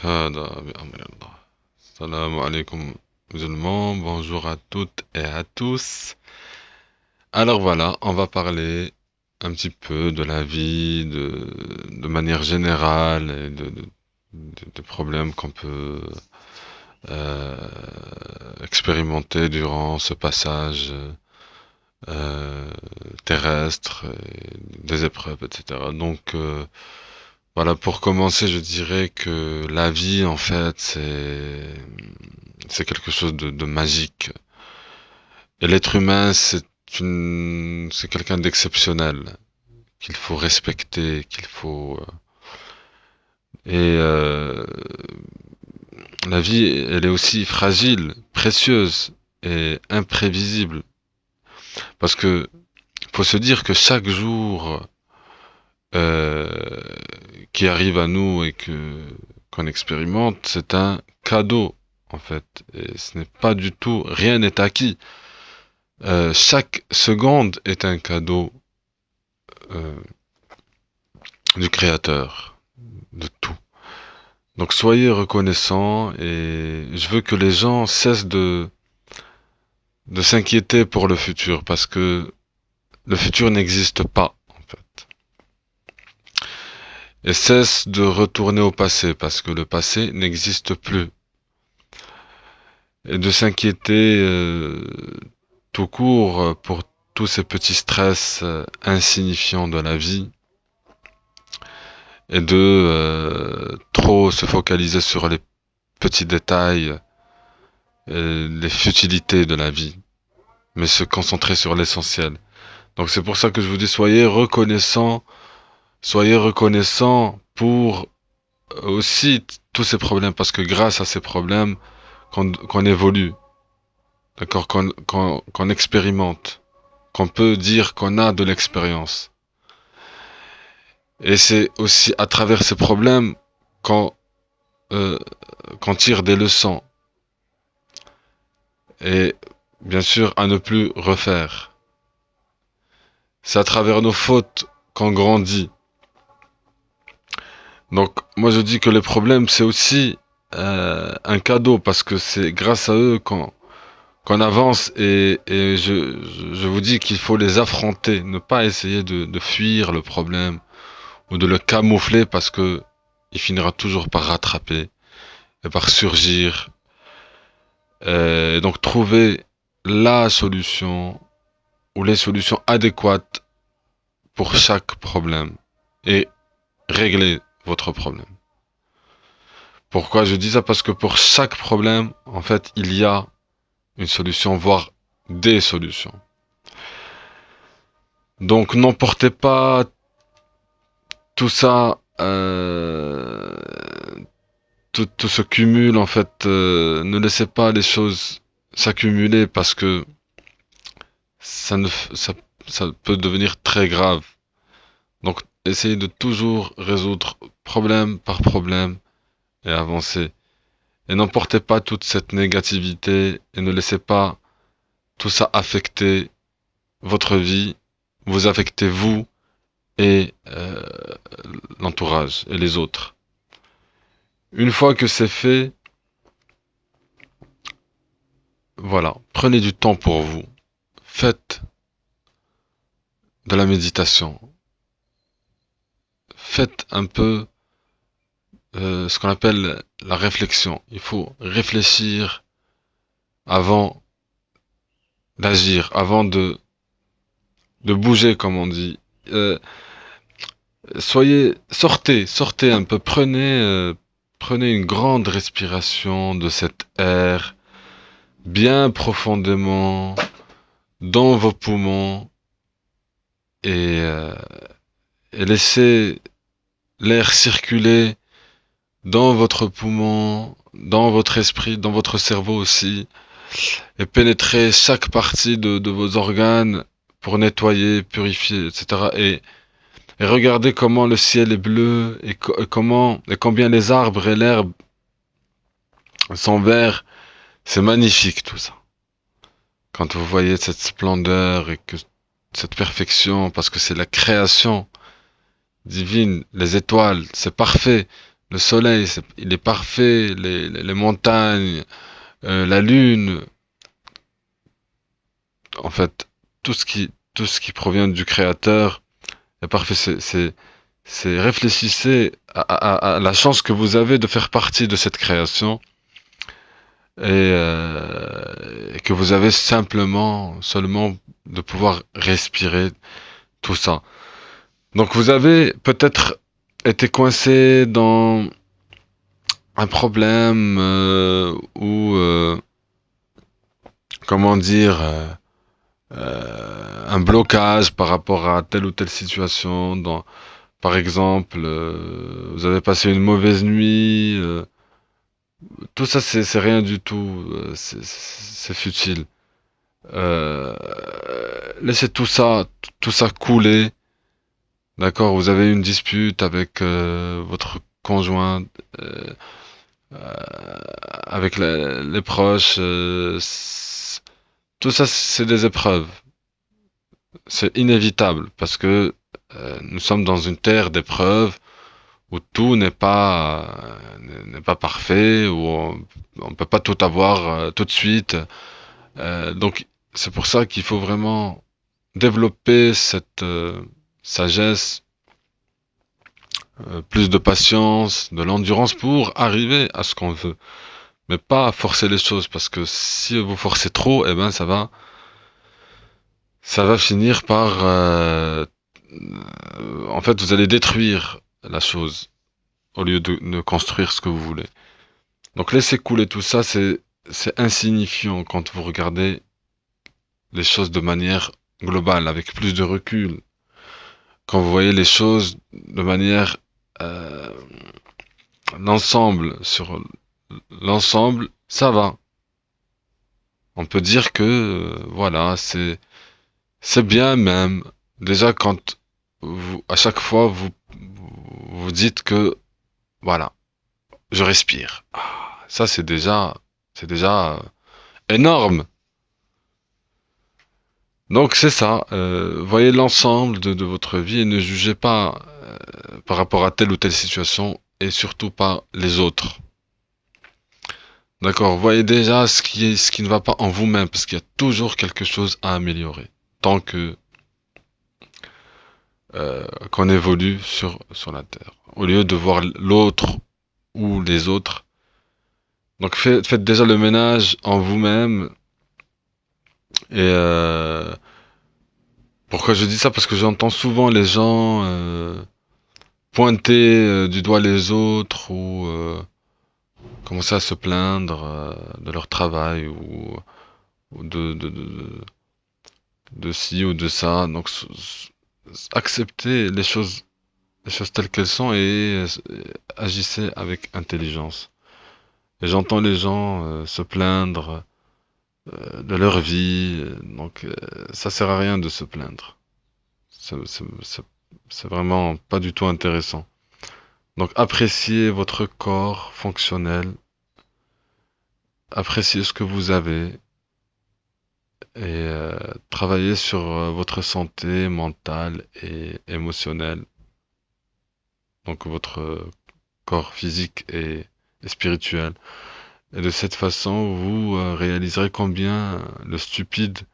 هذا بأمر الله. Salam alaikum musulmans, bonjour à toutes et à tous. Alors voilà, on va parler un petit peu de la vie, de manière générale, et des problèmes qu'on peut euh, expérimenter durant ce passage euh, terrestre, et des épreuves, etc. Donc voilà, pour commencer, je dirais que la vie, en fait, c'est quelque chose de magique. Et l'être humain, c'est quelqu'un d'exceptionnel qu'il faut respecter, qu'il faut et la vie, elle est aussi fragile, précieuse et imprévisible parce que faut se dire que chaque jour euh, qui arrive à nous et que qu'on expérimente, c'est un cadeau en fait. Et ce n'est pas du tout, rien n'est acquis. Chaque seconde est un cadeau euh, du Créateur de tout. Donc soyez reconnaissants et je veux que les gens cessent de s'inquiéter pour le futur parce que le futur n'existe pas en fait. Et cessent de retourner au passé parce que le passé n'existe plus. Et de s'inquiéter tout court pour tous ces petits stress insignifiants de la vie et de trop se focaliser sur les petits détails, les futilités de la vie, mais se concentrer sur l'essentiel. Donc c'est pour ça que je vous dis soyez reconnaissants pour aussi tous ces problèmes, parce que grâce à ces problèmes qu'on évolue, d'accord, qu'on expérimente, qu'on peut dire qu'on a de l'expérience. Et c'est aussi à travers ces problèmes qu'on euh, qu'on tire des leçons et bien sûr à ne plus refaire. C'est à travers nos fautes qu'on grandit. Donc moi je dis que les problèmes c'est aussi un cadeau parce que c'est grâce à eux qu'on avance et je vous dis qu'il faut les affronter, ne pas essayer de fuir le problème ou de le camoufler parce que il finira toujours par rattraper et par surgir. Et donc trouver la solution ou les solutions adéquates pour chaque problème et régler votre problème. Pourquoi je dis ça? Parce que pour chaque problème, en fait, il y a une solution, voire des solutions. Donc n'emportez pas tout ça, tout se cumule en fait. Ne laissez pas les choses s'accumuler parce que ça ne, ça, ça peut devenir très grave. Donc essayez de toujours résoudre problème par problème et avancer. Et n'emportez pas toute cette négativité et ne laissez pas tout ça affecter votre vie, vous affectez vous et l'entourage et les autres. Une fois que c'est fait, voilà, prenez du temps pour vous. Faites de la méditation. Faites un peu ce qu'on appelle la réflexion. Il faut réfléchir avant d'agir, avant de bouger, comme on dit. Euh, sortez un peu, prenez une grande respiration de cet air bien profondément dans vos poumons et, euh, et laissez l'air circuler dans votre poumon, dans votre esprit, dans votre cerveau aussi, et pénétrer chaque partie de vos organes pour nettoyer, purifier, etc. Et regardez comment le ciel est bleu et comment et combien les arbres et l'herbe sont verts. C'est magnifique tout ça. Quand vous voyez cette splendeur et que cette perfection, parce que c'est la création divine, les étoiles, c'est parfait. Le soleil, il est parfait, les montagnes, la lune, en fait, tout ce qui provient du créateur est parfait. C'est réfléchissez à la chance que vous avez de faire partie de cette création et que vous avez seulement de pouvoir respirer tout ça. Donc vous avez peut-être été coincé dans un problème ou comment dire un blocage par rapport à telle ou telle situation. Par exemple, vous avez passé une mauvaise nuit. Tout ça, c'est rien du tout. C'est futile. Euh, laissez tout ça couler. D'accord, vous avez une dispute avec votre conjoint, euh, avec les proches. Tout ça, c'est des épreuves. C'est inévitable parce que nous sommes dans une terre d'épreuves où tout n'est pas parfait, où on peut pas tout avoir tout de suite. Donc c'est pour ça qu'il faut vraiment développer cette sagesse, plus de patience, de l'endurance pour arriver à ce qu'on veut, mais pas forcer les choses parce que si vous forcez trop, eh ben ça va finir par en fait vous allez détruire la chose au lieu de construire ce que vous voulez. Donc laissez couler tout ça, c'est insignifiant quand vous regardez les choses de manière globale, avec plus de recul. Quand vous voyez les choses de manière euh, l'ensemble, sur l'ensemble, ça va. On peut dire que voilà, c'est bien même. Déjà quand à chaque fois vous dites que voilà, je respire. Ah, ça c'est déjà énorme. Donc c'est ça, voyez l'ensemble de votre vie et ne jugez pas par rapport à telle ou telle situation et surtout pas les autres. D'accord, voyez déjà ce qui ne va pas en vous-même parce qu'il y a toujours quelque chose à améliorer tant que qu'on évolue sur la Terre. Au lieu de voir l'autre ou les autres. Donc faites déjà le ménage en vous-même et pourquoi je dis ça? Parce que j'entends souvent les gens pointer du doigt les autres ou commencer à se plaindre de leur travail ou de ci ou de ça. Donc acceptez les choses telles qu'elles sont et agissez avec intelligence. Et j'entends les gens se plaindre de leur vie, donc ça sert à rien de se plaindre. C'est c'est- c'est- c'est vraiment pas du tout intéressant. Donc appréciez votre corps fonctionnel, appréciez ce que vous avez et travaillez sur votre santé mentale et émotionnelle, donc votre corps physique et spirituel. Et de cette façon, vous réaliserez combien la stupide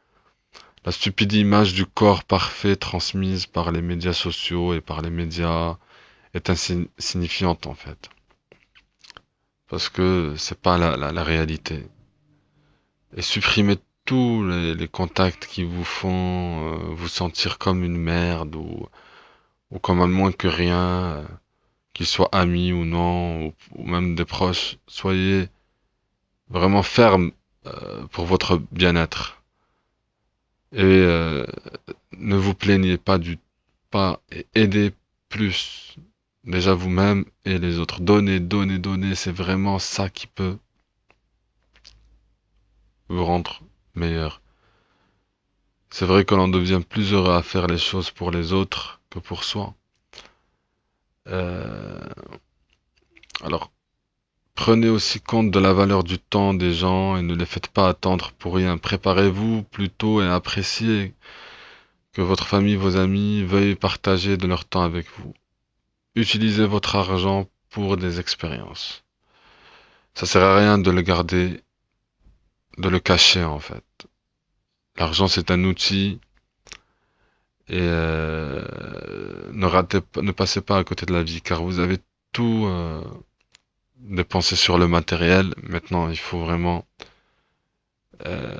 image du corps parfait transmise par les médias sociaux et par les médias est insignifiante en fait. Parce que c'est pas la réalité. Et supprimez tous les contacts qui vous font vous sentir comme une merde ou comme un moins que rien, qu'ils soient amis ou non, ou même des proches. Soyez vraiment ferme pour votre bien-être. Et ne vous plaignez pas pas et aidez plus déjà vous-même et les autres. Donnez, donnez, donnez, c'est vraiment ça qui peut vous rendre meilleur. C'est vrai que l'on devient plus heureux à faire les choses pour les autres que pour soi. Euh, alors, prenez aussi compte de la valeur du temps des gens et ne les faites pas attendre pour rien. Préparez-vous plutôt et appréciez que votre famille, vos amis veuillent partager de leur temps avec vous. Utilisez votre argent pour des expériences. Ça sert à rien de le garder, de le cacher en fait. L'argent c'est un outil et ne passez pas à côté de la vie car vous avez tout dépensé sur le matériel. Maintenant, il faut vraiment euh,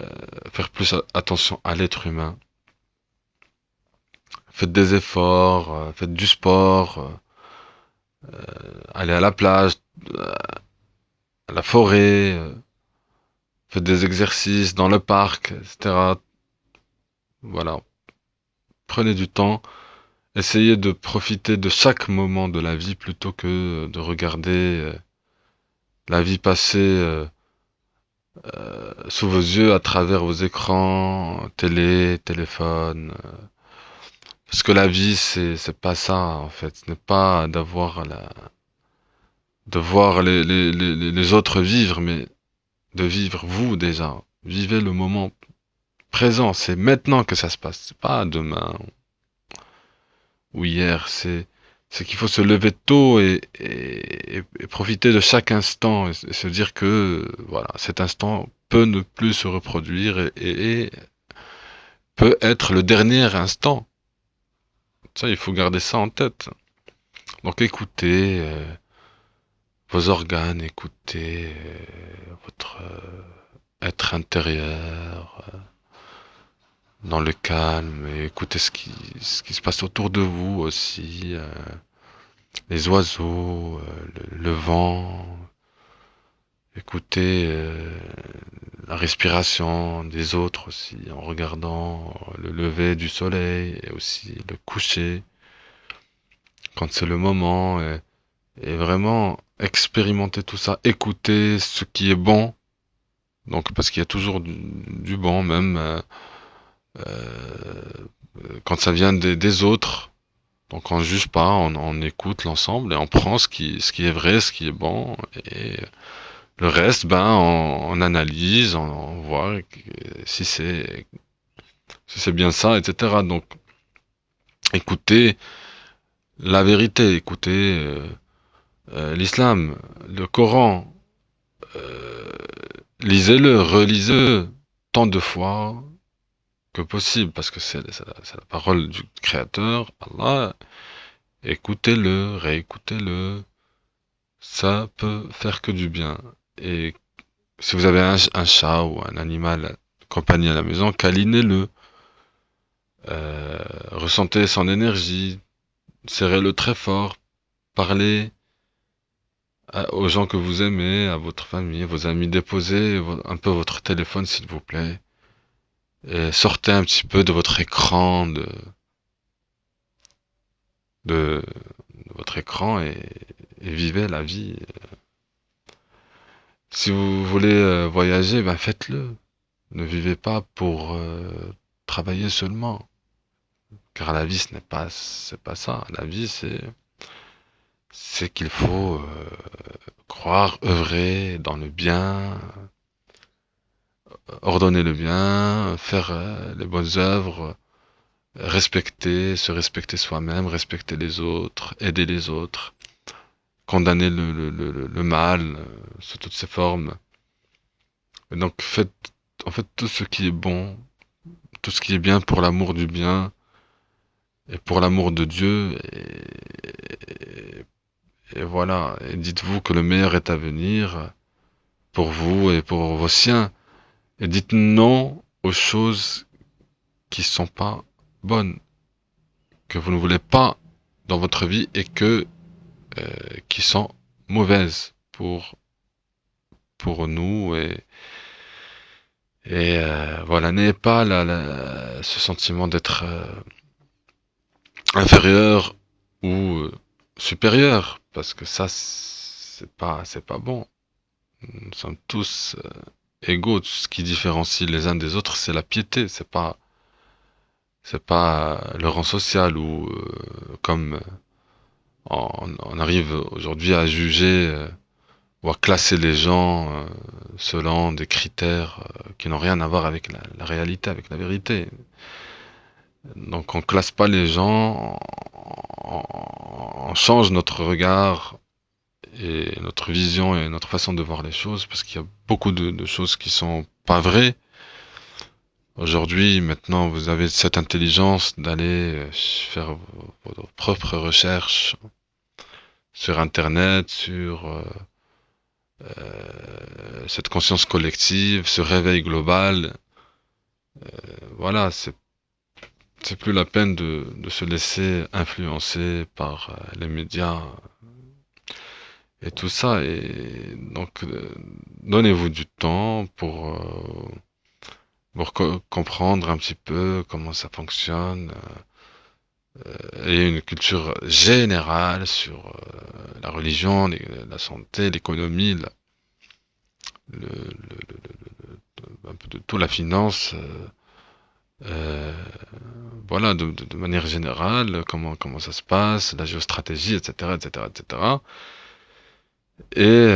faire plus attention à l'être humain. Faites des efforts, faites du sport, allez à la plage, à la forêt, faites des exercices dans le parc, etc. Voilà, prenez du temps, essayez de profiter de chaque moment de la vie plutôt que de regarder la vie passer sous vos yeux à travers vos écrans, télé, téléphone. Parce que la vie, c'est pas ça en fait. Ce n'est pas de voir les autres vivre, mais de vivre vous déjà. Vivez le moment présent. C'est maintenant que ça se passe. C'est pas demain ou hier. C'est qu'il faut se lever tôt et profiter de chaque instant et se dire que voilà, cet instant peut ne plus se reproduire et peut être le dernier instant. Ça, il faut garder ça en tête. Donc écoutez vos organes, écoutez votre être intérieur dans le calme et écoutez ce qui se passe autour de vous aussi. Les oiseaux, le vent, écoutez la respiration des autres aussi en regardant le lever du soleil et aussi le coucher quand c'est le moment et vraiment expérimenter tout ça, écouter ce qui est bon. Donc parce qu'il y a toujours du bon même euh, quand ça vient des autres. Donc on juge pas, on écoute l'ensemble et on prend ce qui est vrai, ce qui est bon et le reste, ben on analyse, on voit si c'est bien ça, etc. Donc écoutez la vérité, écoutez l'islam, le Coran, euh, lisez-le, relisez-le tant de fois que possible, parce que c'est la parole du Créateur, Allah. Écoutez-le, réécoutez-le, ça peut faire que du bien. Et si vous avez un chat ou un animal de compagnie à la maison, câlinez-le, ressentez son énergie, serrez-le très fort, parlez aux gens que vous aimez, à votre famille, à vos amis, déposez un peu votre téléphone s'il vous plaît, et sortez un petit peu de votre écran, de votre écran et vivez la vie. Si vous voulez voyager, ben faites-le. Ne vivez pas pour travailler seulement. Car la vie, c'est pas ça. La vie, c'est qu'il faut croire, œuvrer dans le bien, ordonner le bien, faire les bonnes œuvres, se respecter soi-même, respecter les autres, aider les autres, condamner le mal sous toutes ses formes. Et donc faites en fait tout ce qui est bon, tout ce qui est bien pour l'amour du bien et pour l'amour de Dieu. Et voilà, et dites-vous que le meilleur est à venir pour vous et pour vos siens. Et dites non aux choses qui sont pas bonnes, que vous ne voulez pas dans votre vie et qui sont mauvaises pour nous et voilà, n'ayez pas ce sentiment d'être inférieur ou supérieur parce que ça c'est pas bon. Nous sommes tous égaux. Ce qui différencie les uns des autres, c'est la piété. C'est pas le rang social ou comme on arrive aujourd'hui à juger ou à classer les gens selon des critères qui n'ont rien à voir avec la réalité, avec la vérité. Donc on classe pas les gens, on change notre regard et notre vision et notre façon de voir les choses, parce qu'il y a beaucoup de choses qui sont pas vraies. Aujourd'hui, maintenant, vous avez cette intelligence d'aller faire vos propres recherches sur Internet, sur cette conscience collective, ce réveil global. Voilà, c'est plus la peine de se laisser influencer par les médias et tout ça. Et donc, donnez-vous du temps pour comprendre un petit peu comment ça fonctionne et une culture générale sur la religion, la santé, l'économie, un peu de tout, la finance. Euh, voilà, de manière générale, comment ça se passe, la géostratégie, etc., etc., etc. Et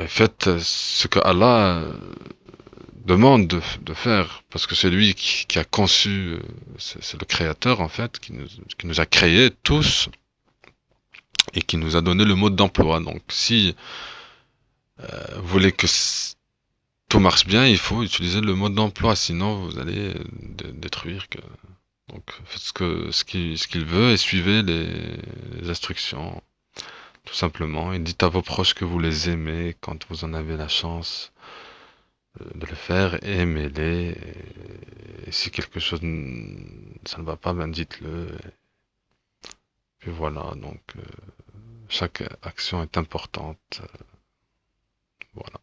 faites ce que Allah demande de faire, parce que c'est lui qui a conçu, c'est le créateur en fait, qui nous a créés tous et qui nous a donné le mode d'emploi. Donc si vous voulez que tout marche bien, il faut utiliser le mode d'emploi, sinon vous allez détruire. Donc faites ce qu'il veut et suivez les instructions, tout simplement. Et dites à vos proches que vous les aimez quand vous en avez la chance de le faire, aimez-les. Et si quelque chose ça ne va pas, ben dites-le. Et puis voilà, donc chaque action est importante. Voilà,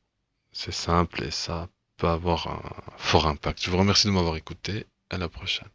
c'est simple et ça peut avoir un fort impact. Je vous remercie de m'avoir écouté. À la prochaine.